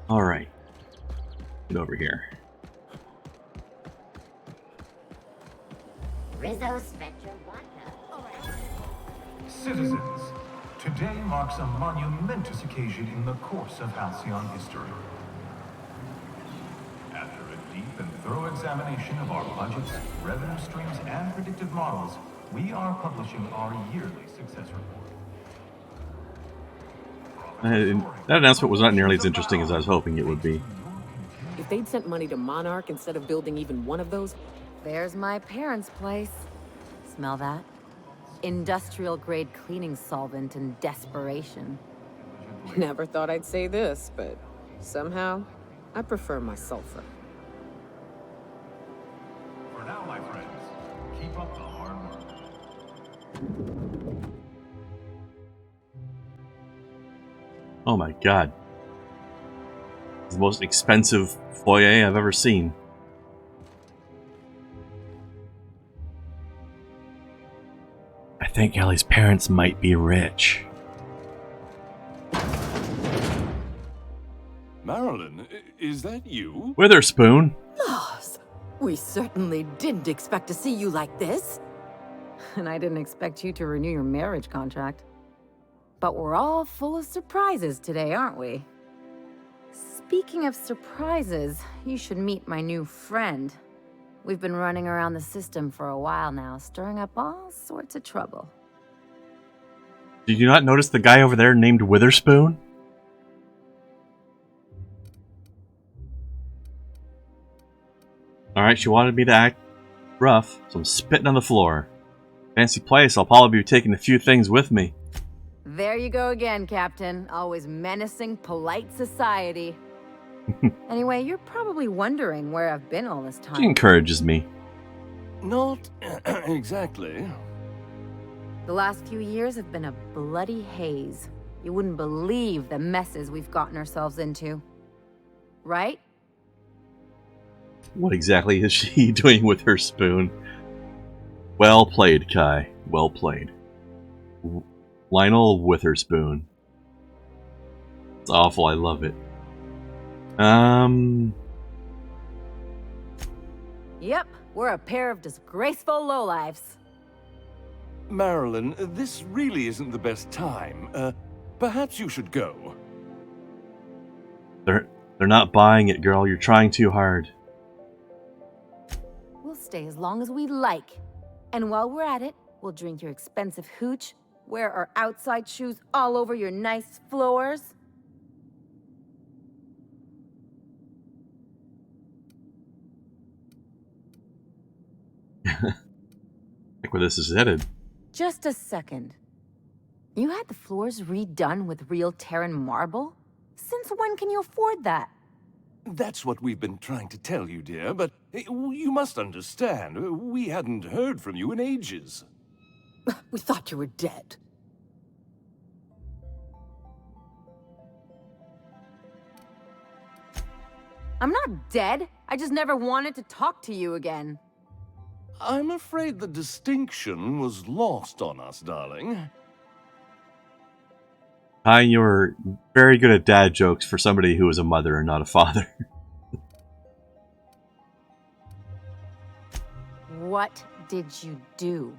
Alright. Get over here. Rizzo Spectra Wanda. Citizens, today marks a monumentous occasion in the course of Halcyon history. After a deep and thorough examination of our budgets, revenue streams, and predictive models, we are publishing our yearly success report. That announcement was not nearly as interesting as I was hoping it would be. If they'd sent money to Monarch instead of building even one of those... There's my parents' place. Smell that? Industrial-grade cleaning solvent and desperation. Never thought I'd say this, but somehow, I prefer my sulfur. For now, my friends, keep up the hard work. Oh my god. It's the most expensive foyer I've ever seen. I think Ellie's parents might be rich. Marilyn, is that you? Witherspoon? Loss! We certainly didn't expect to see you like this. And I didn't expect you to renew your marriage contract. But we're all full of surprises today, aren't we? Speaking of surprises, you should meet my new friend. We've been running around the system for a while now, stirring up all sorts of trouble. Did you not notice the guy over there named Witherspoon? Alright, she wanted me to act rough, so I'm spitting on the floor. Fancy place, I'll probably be taking a few things with me. There you go again, Captain. Always menacing polite society. Anyway, you're probably wondering where I've been all this time. She encourages me. Not exactly. The last few years have been a bloody haze. You wouldn't believe the messes we've gotten ourselves into. Right? What exactly is she doing with her spoon? Well played, Kai. Well played. Lionel Witherspoon. It's awful, I love it. Yep, we're a pair of disgraceful lowlifes. Marilyn, this really isn't the best time. Perhaps you should go. They're not buying it, girl. You're trying too hard. We'll stay as long as we like. And while we're at it, we'll drink your expensive hooch, wear our outside shoes all over your nice floors. Like where this is headed. Just a second. You had the floors redone with real Terran marble? Since when can you afford that? That's what we've been trying to tell you, dear, but you must understand, we hadn't heard from you in ages. We thought you were dead. I'm not dead. I just never wanted to talk to you again. I'm afraid the distinction was lost on us, darling. Hi, you were very good at dad jokes for somebody who was a mother and not a father. What did you do?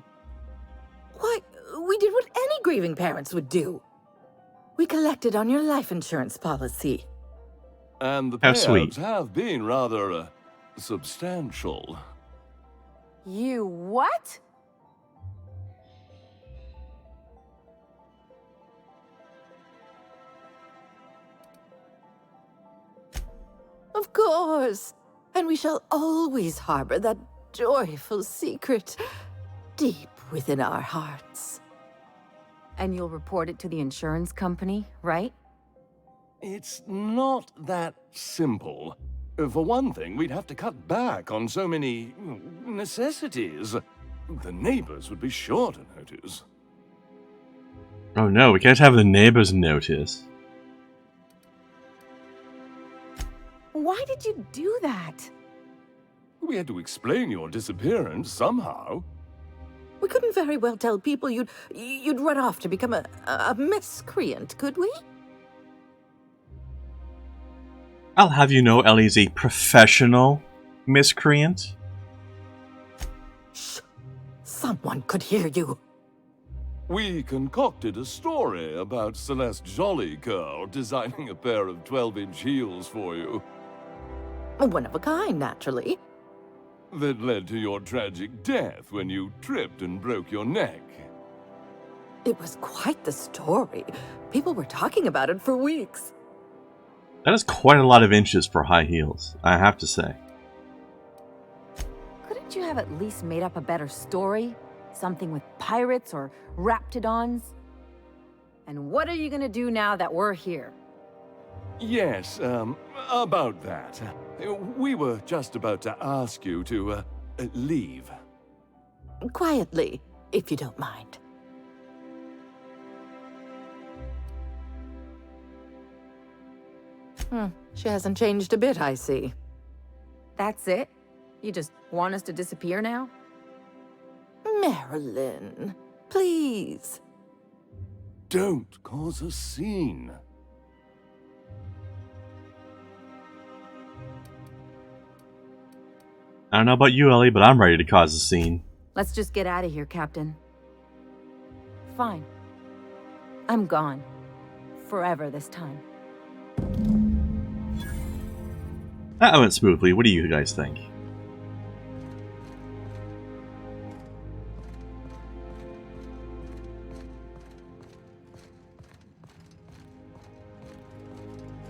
Why, we did what any grieving parents would do. We collected on your life insurance policy. And the How payouts sweet. have been rather, substantial. You what? Of course. And we shall always harbor that joyful secret deep within our hearts. And you'll report it to the insurance company, right? It's not that simple. For one thing, we'd have to cut back on so many necessities. The neighbors would be sure to notice. Oh no, we can't have the neighbors notice. Why did you do that? We had to explain your disappearance somehow. We couldn't very well tell people you'd run off to become a miscreant, could we? I'll have you know Ellie's a professional miscreant. Shh! Someone could hear you. We concocted a story about Celeste Jollycurl designing a pair of 12-inch heels for you One of a kind, naturally. that led to your tragic death when you tripped and broke your neck. It was quite the story. People were talking about it for weeks. That is quite a lot of inches for high heels, I have to say. Couldn't you have at least made up a better story? Something with pirates or raptidons? And what are you gonna do now that we're here? Yes, about that. We were just about to ask you to, leave. Quietly, if you don't mind. She hasn't changed a bit, I see. That's it? You just want us to disappear now? Marilyn, please. Don't cause a scene. I don't know about you, Ellie, but I'm ready to cause a scene. Let's just get out of here, Captain. Fine. I'm gone. Forever this time. That went smoothly. What do you guys think?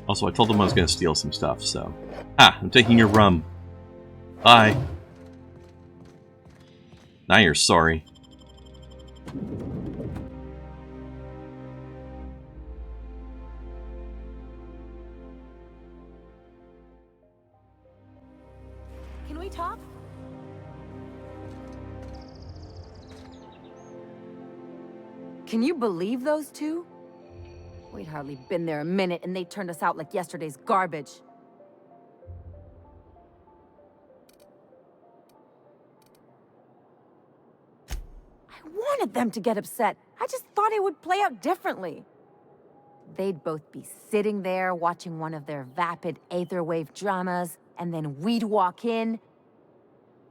Also, I told them I was going to steal some stuff, so... Ah, I'm taking your rum. Bye. Now you're sorry. Can we talk? Can you believe those two? We'd hardly been there a minute and they turned us out like yesterday's garbage. I wanted them to get upset. I just thought it would play out differently. They'd both be sitting there watching one of their vapid aetherwave dramas, and then we'd walk in.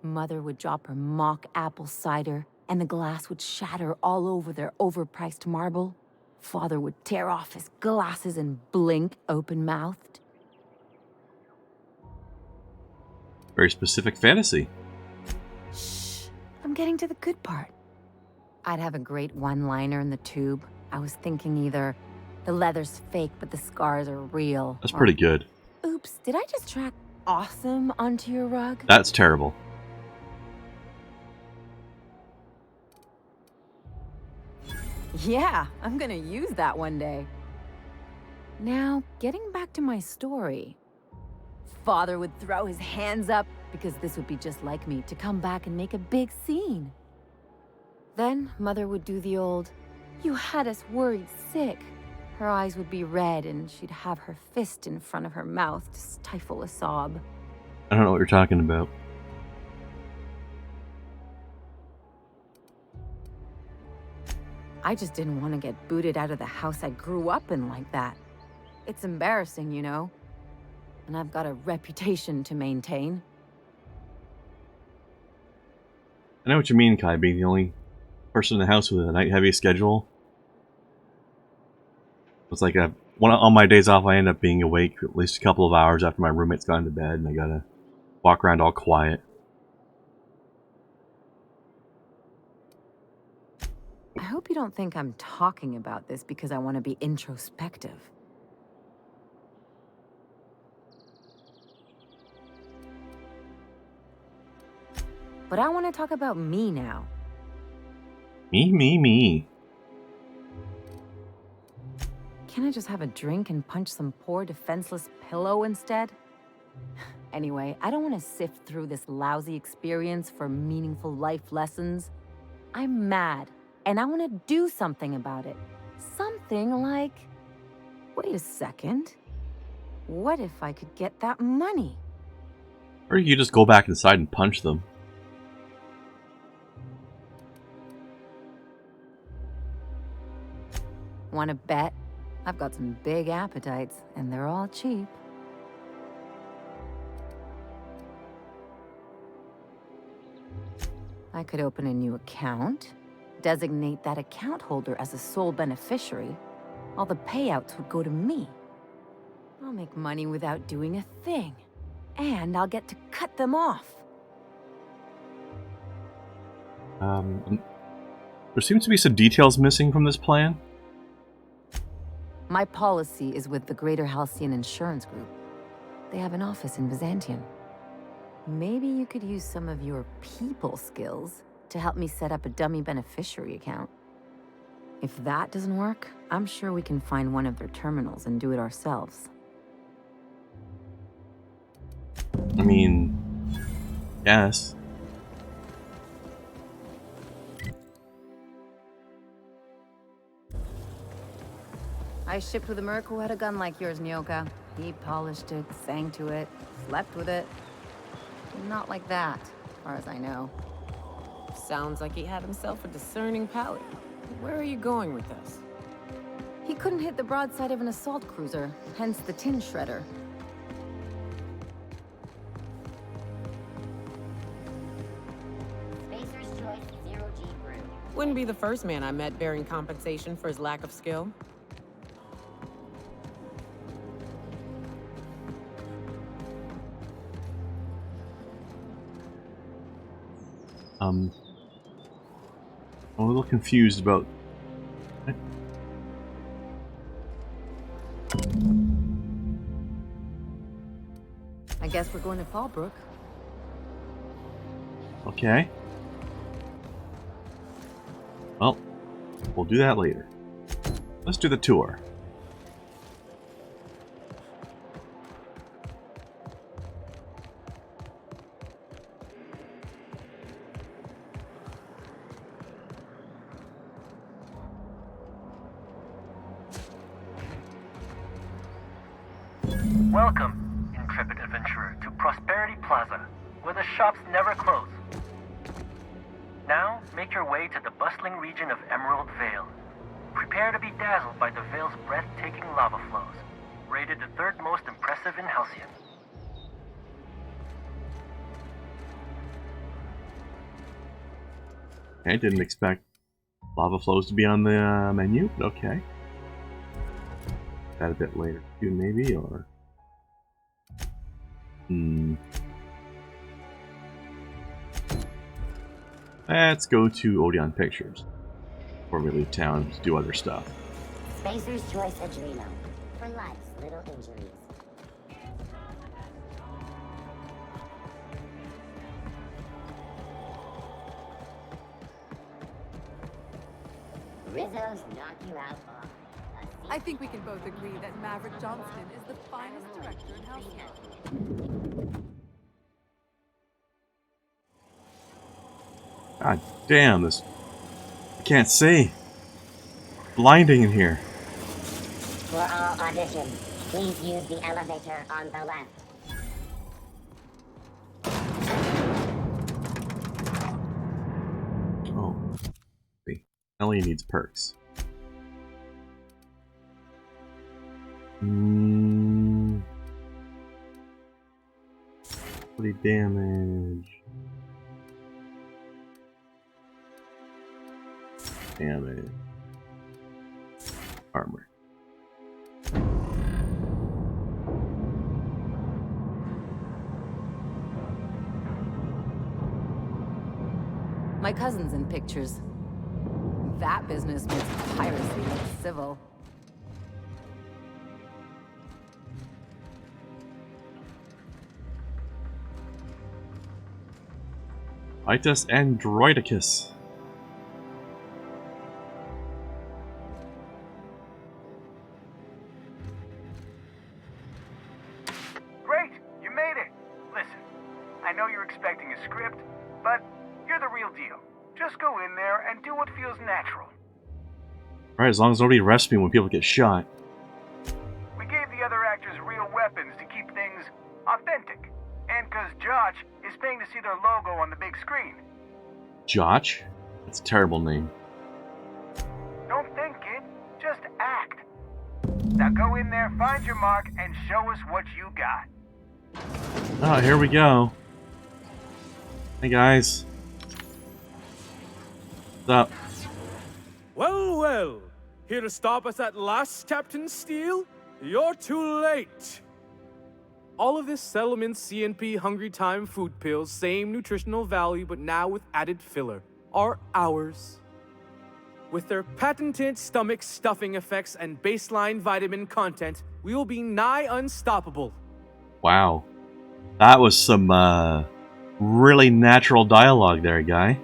Mother would drop her mock apple cider, and the glass would shatter all over their overpriced marble. Father would tear off his glasses and blink open-mouthed. Very specific fantasy. Shh, I'm getting to the good part. I'd have a great one-liner in the tube. I was thinking either the leather's fake, but the scars are real. That's or, pretty good. Oops, did I just track awesome onto your rug? That's terrible. Yeah, I'm gonna use that one day. Now, getting back to my story. Father would throw his hands up, because this would be just like me, to come back and make a big scene. Then, Mother would do the old, "You had us worried sick." Her eyes would be red, and she'd have her fist in front of her mouth to stifle a sob. I don't know what you're talking about. I just didn't want to get booted out of the house I grew up in like that. It's embarrassing, you know? And I've got a reputation to maintain. I know what you mean, Kai, being the only person in the house with a night-heavy schedule. It's like on my days off, I end up being awake at least a couple of hours after my roommate's gone to bed, and I gotta walk around all quiet. I hope you don't think I'm talking about this because I want to be introspective. But I want to talk about me now. Me. Can I just have a drink and punch some poor defenseless pillow instead? Anyway, I don't want to sift through this lousy experience for meaningful life lessons. I'm mad, and I want to do something about it. Something like... Wait a second. What if I could get that money? Or you just go back inside and punch them. Want to bet? I've got some big appetites, and they're all cheap. I could open a new account, designate that account holder as a sole beneficiary. All the payouts would go to me. I'll make money without doing a thing. And I'll get to cut them off. There seems to be some details missing from this plan. My policy is with the Greater Halcyon Insurance Group. They have an office in Byzantium. Maybe you could use some of your people skills to help me set up a dummy beneficiary account. If that doesn't work, I'm sure we can find one of their terminals and do it ourselves. I mean, yes. I shipped with a merc who had a gun like yours, Nyoka. He polished it, sang to it, slept with it. Not like that, as far as I know. Sounds like he had himself a discerning palate. Where are you going with this? He couldn't hit the broadside of an assault cruiser, hence the tin shredder. Spacer's Choice Zero G Brew. Wouldn't be the first man I met bearing compensation for his lack of skill. I'm a little confused about... I guess we're going to Fallbrook. Okay. Well, we'll do that later. Let's do the tour. Welcome, intrepid adventurer, to Prosperity Plaza, where the shops never close. Now, make your way to the bustling region of Emerald Vale. Prepare to be dazzled by the Vale's breathtaking lava flows, rated the third most impressive in Halcyon. Okay, didn't expect lava flows to be on the menu, but okay. That a bit later too, maybe, or... Let's go to Odeon Pictures before we leave town to do other stuff. Spacer's Choice Adrenal. For life's little injuries. Rizzo's knock you out off. I think we can both agree that Maverick Johnston is the finest director in Halcyon. God damn, this... I can't see. Blinding in here. For all auditions, please use the elevator on the left. Oh. See. Ellie needs perks. 40 damage. Damage. Armor. My cousin's in pictures. That business makes piracy look civil. Itus Androidicus. Great! You made it! Listen, I know you're expecting a script, but you're the real deal. Just go in there and do what feels natural. Alright, as long as nobody arrests me when people get shot. We gave the other actors real weapons to keep things authentic. And because Josh is paying to see their logo on the big screen. Josh? That's a terrible name. Don't think, kid. Just act. Now go in there, find your mark, and show us what you got. Oh, here we go. Hey guys. Up. Well, well. Here to stop us at last, Captain Steele? You're too late. All of this settlement CNP Hungry Time food pills, same nutritional value, but now with added filler, are ours. With their patented stomach stuffing effects and baseline vitamin content, we will be nigh unstoppable. Wow. That was some really natural dialogue there, guy.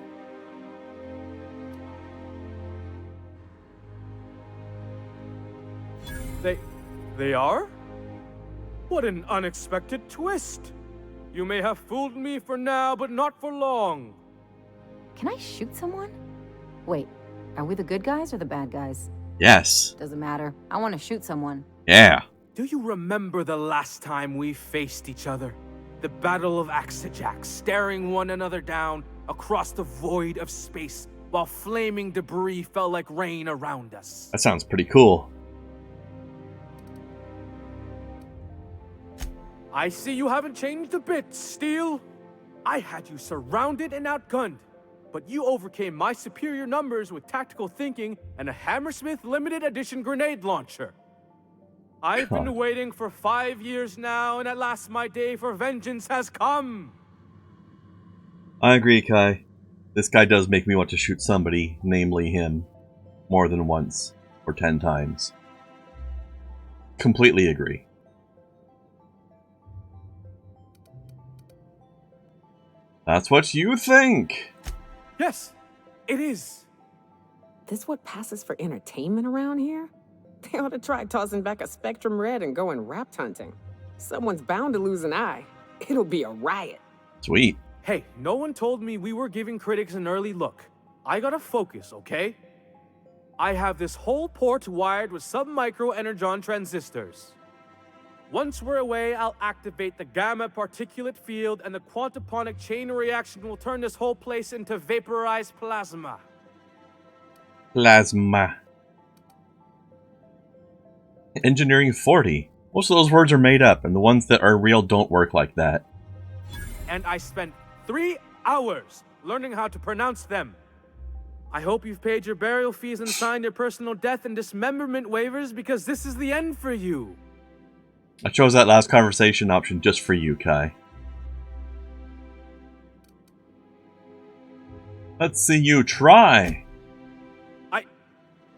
They are? What an unexpected twist. You may have fooled me for now, but not for long. Can I shoot someone? Wait, are we the good guys or the bad guys? Yes. Doesn't matter. I want to shoot someone. Yeah. Do you remember the last time we faced each other? The Battle of Axejack, staring one another down across the void of space while flaming debris fell like rain around us. That sounds pretty cool. I see you haven't changed a bit, Steele. I had you surrounded and outgunned, but you overcame my superior numbers with tactical thinking and a Hammersmith limited edition grenade launcher. I've been waiting for 5 years now, and at last my day for vengeance has come. I agree, Kai. This guy does make me want to shoot somebody, namely him, more than once, or 10 times. Completely agree. That's what you think! Yes, it is. This what passes for entertainment around here? They ought to try tossing back a Spectrum Red and going rapt hunting. Someone's bound to lose an eye. It'll be a riot. Sweet. Hey, no one told me we were giving critics an early look. I gotta focus, okay? I have this whole port wired with sub-micro energon transistors. Once we're away, I'll activate the gamma particulate field and the quantaponic chain reaction will turn this whole place into vaporized plasma. Plasma. Engineering 40. Most of those words are made up, and the ones that are real don't work like that. And I spent 3 hours learning how to pronounce them. I hope you've paid your burial fees and signed your personal death and dismemberment waivers because this is the end for you. I chose that last conversation option just for you, Kai. Let's see you try.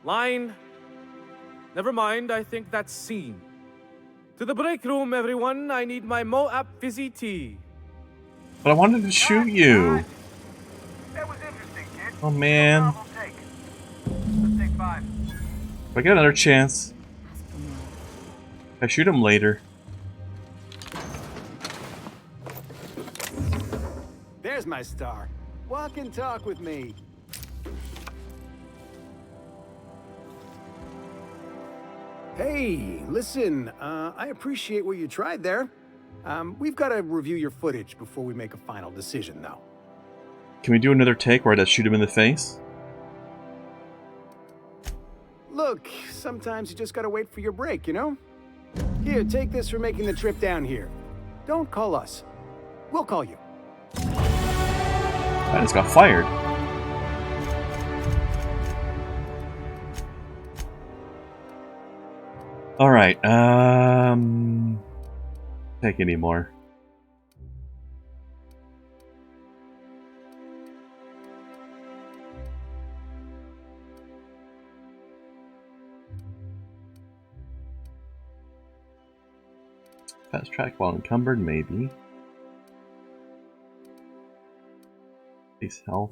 Line. Never mind, I think that's scene. To the break room, everyone. I need my Moab fizzy tea. But I wanted to shoot you. That was interesting, kid. Oh, man. Novel take. Let's take 5. If I get another chance, if I shoot him later. There's my star. Walk and talk with me. Hey, listen, I appreciate what you tried there. We've got to review your footage before we make a final decision, though. Can we do another take where I just shoot him in the face? Look, sometimes you just gotta wait for your break, you know? Here, take this for making the trip down here. Don't call us. We'll call you. I just got fired. Alright, take any more. Fast track while encumbered, maybe. Base health.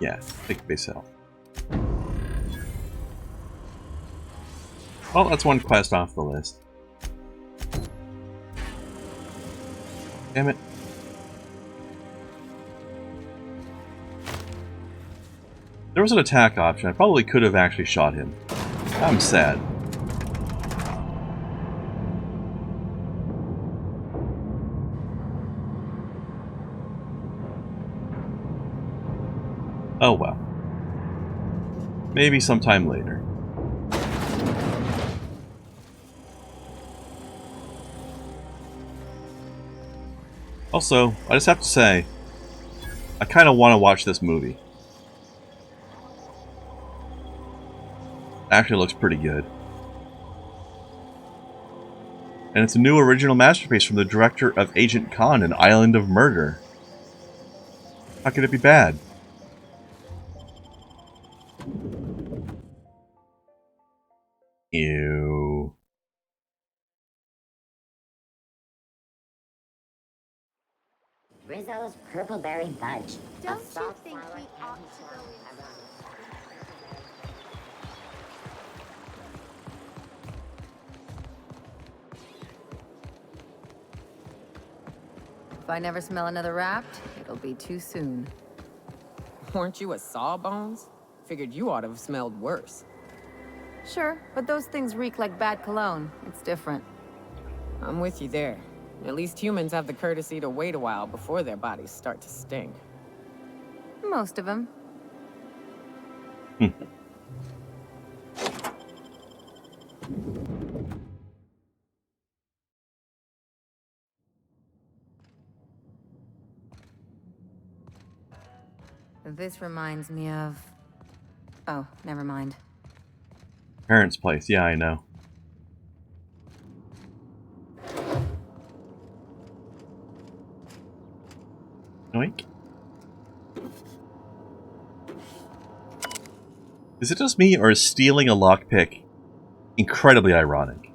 Yeah, take base health. Well, that's one quest off the list. Damn it. There was an attack option. I probably could have actually shot him. I'm sad. Oh well. Maybe sometime later. Also, I just have to say, I kind of want to watch this movie. Actually looks pretty good. And it's a new original masterpiece from the director of Agent Khan and Island of Murder. How could it be bad? Ew. Rizzo's Purpleberry Budge. Don't you think we ought to go If I never smell another Wrapped, it'll be too soon. Weren't you a Sawbones? Figured you ought to have smelled worse. Sure, but those things reek like bad cologne. It's different. I'm with you there. At least humans have the courtesy to wait a while before their bodies start to stink. Most of them. This reminds me of... Oh, never mind. Parents' place, yeah, I know. Oink. Is it just me, or is stealing a lockpick incredibly ironic?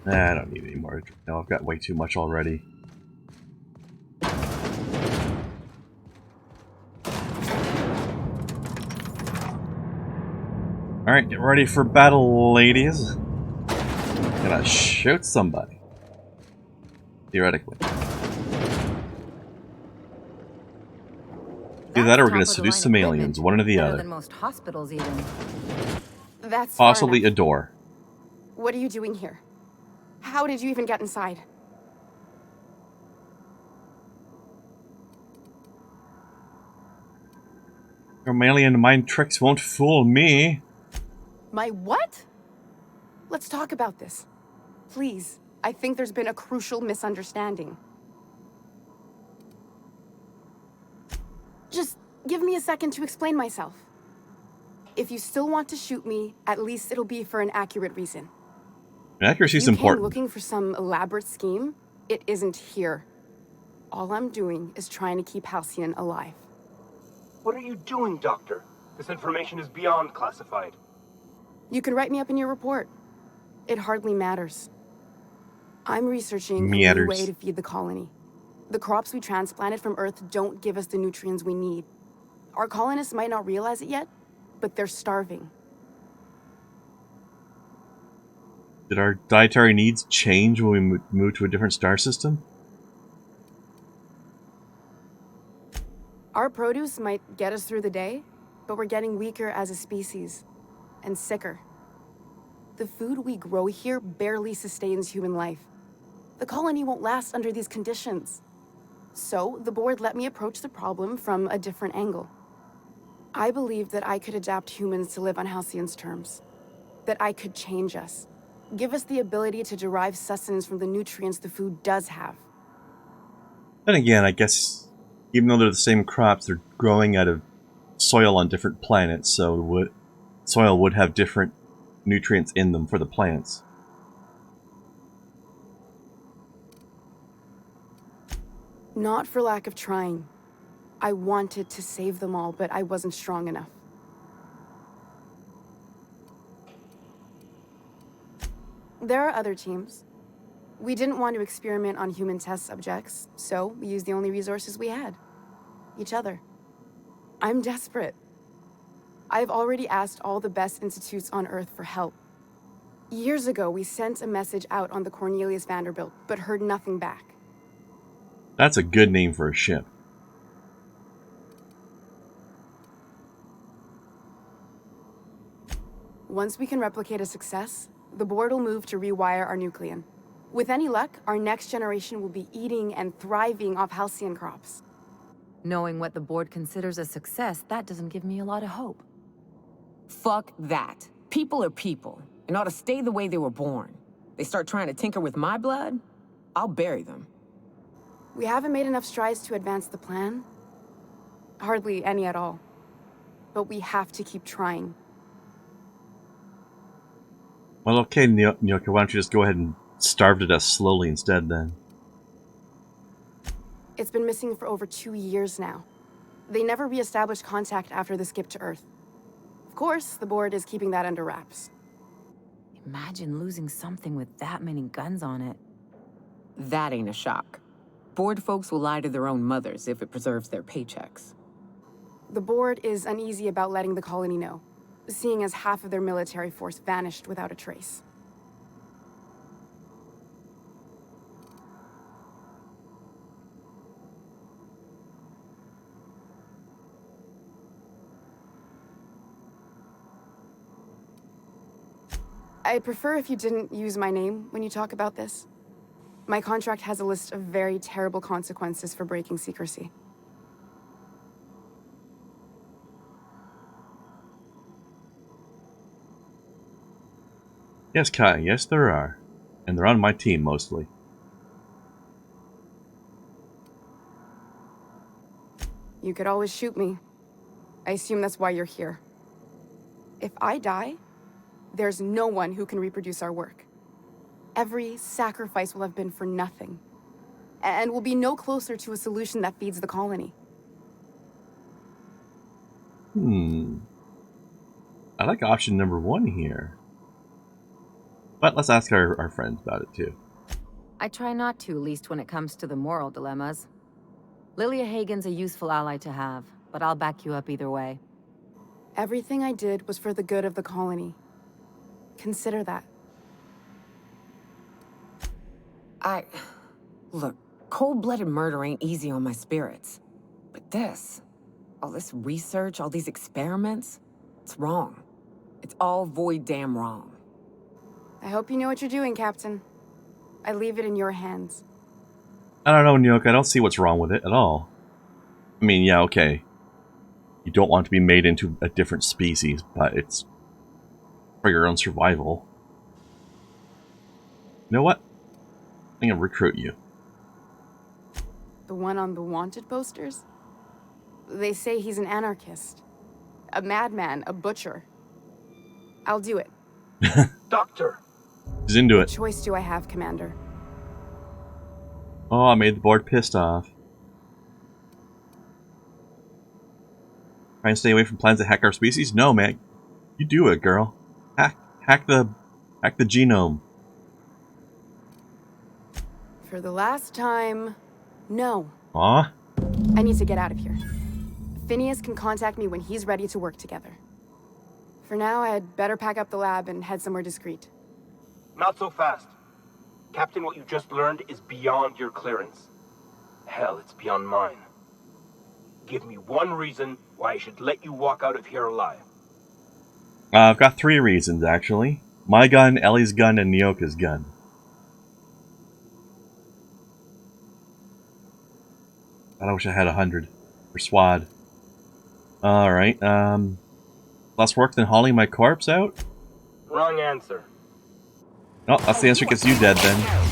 Nah, I don't need any more. No, I've got way too much already. Alright, get ready for battle, ladies. Gonna shoot somebody. Theoretically. Either that or we're gonna seduce some aliens, one or the Better other. than most hospitals, even. That's far Possibly enough. a door. What are you doing here? How did you even get inside? Your alien mind tricks won't fool me. My what? Let's talk about this. Please. I think there's been a crucial misunderstanding. Just give me a second to explain myself. If you still want to shoot me, at least it'll be for an accurate reason. Accuracy's You important. came looking for some elaborate scheme? It isn't here. All I'm doing is trying to keep Halcyon alive. What are you doing, Doctor? This information is beyond classified. You can write me up in your report. It hardly matters. I'm researching a new Matters. way to feed the colony. The crops we transplanted from Earth don't give us the nutrients we need. Our colonists might not realize it yet, but they're starving. Did our dietary needs change when we moved to a different star system? Our produce might get us through the day, but we're getting weaker as a species, and sicker. The food we grow here barely sustains human life. The colony won't last under these conditions. So, the board let me approach the problem from a different angle. I believed that I could adapt humans to live on Halcyon's terms. That I could change us. Give us the ability to derive sustenance from the nutrients the food does have. Then again, I guess even though they're the same crops, they're growing out of soil on different planets, so soil would have different nutrients in them for the plants. Not for lack of trying. I wanted to save them all, but I wasn't strong enough. There are other teams. We didn't want to experiment on human test subjects, so we used the only resources we had. Each other. I'm desperate. I've already asked all the best institutes on Earth for help. Years ago, we sent a message out on the Cornelius Vanderbilt, but heard nothing back. That's a good name for a ship. Once we can replicate a success, the board will move to rewire our nucleon. With any luck, our next generation will be eating and thriving off Halcyon crops. Knowing what the board considers a success, that doesn't give me a lot of hope. Fuck that. People are people, and ought to stay the way they were born. They start trying to tinker with my blood, I'll bury them. We haven't made enough strides to advance the plan. Hardly any at all. But we have to keep trying. Well, okay, Nyoka, why don't you just go ahead and starve to death slowly instead, then? It's been missing for over 2 years now. They never re-established contact after the skip to Earth. Of course, the board is keeping that under wraps. Imagine losing something with that many guns on it. That ain't a shock. Board folks will lie to their own mothers if it preserves their paychecks. The board is uneasy about letting the colony know, seeing as half of their military force vanished without a trace. I'd prefer if you didn't use my name when you talk about this. My contract has a list of very terrible consequences for breaking secrecy. Yes, Kai, yes there are. And they're on my team, mostly. You could always shoot me. I assume that's why you're here. If I die, there's no one who can reproduce our work. Every sacrifice will have been for nothing. And we'll be no closer to a solution that feeds the colony. I like option number 1 here. But let's ask our friends about it, too. I try not to, least when it comes to the moral dilemmas. Lilia Hagen's a useful ally to have, but I'll back you up either way. Everything I did was for the good of the colony. Consider that. Look, cold-blooded murder ain't easy on my spirits. But this, all this research, all these experiments, it's wrong. It's all void damn wrong. I hope you know what you're doing, Captain. I leave it in your hands. I don't know, Nyoka, I don't see what's wrong with it at all. I mean, yeah, okay. You don't want to be made into a different species, but it's for your own survival. You know what? I'm gonna recruit you. The one on the wanted posters? They say he's an anarchist. A madman, a butcher. I'll do it. Doctor! He's into What it. choice do I have, Commander? Oh, I made the board pissed off. Trying to stay away from plans to hack our species? No, man. You do it, girl. Hack the genome. For the last time, no. Aw. I need to get out of here. Phineas can contact me when he's ready to work together. For now, I'd better pack up the lab and head somewhere discreet. Not so fast. Captain, what you just learned is beyond your clearance. Hell, it's beyond mine. Give me one reason why I should let you walk out of here alive. I've got 3 reasons, actually. My gun, Ellie's gun, and Nyoka's gun. I wish I had 100 for SWAD. Alright, less work than hauling my corpse out? Wrong answer. Oh, that's the answer that gets you dead, then.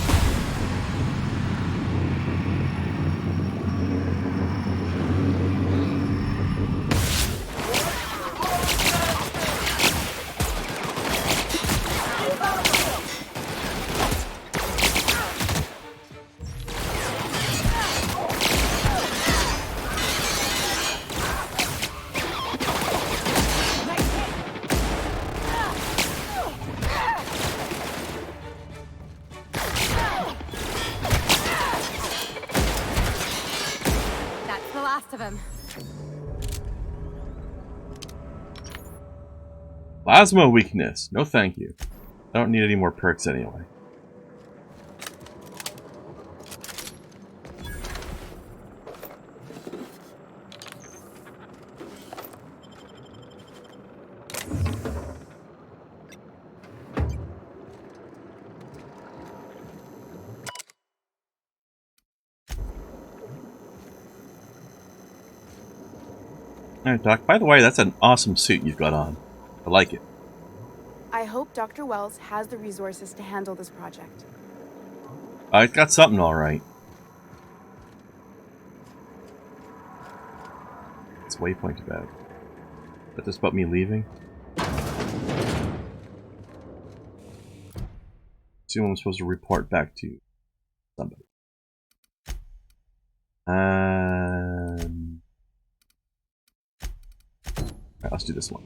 That's the last of him. Plasma weakness. No thank you. I don't need any more perks anyway. Alright, Doc. By the way, that's an awesome suit you've got on. I like it. I hope Dr. Wells has the resources to handle this project. It's got something alright. What's Waypoint about? Is that just about me leaving? Assume I'm supposed to report back to somebody. Alright, let's do this one.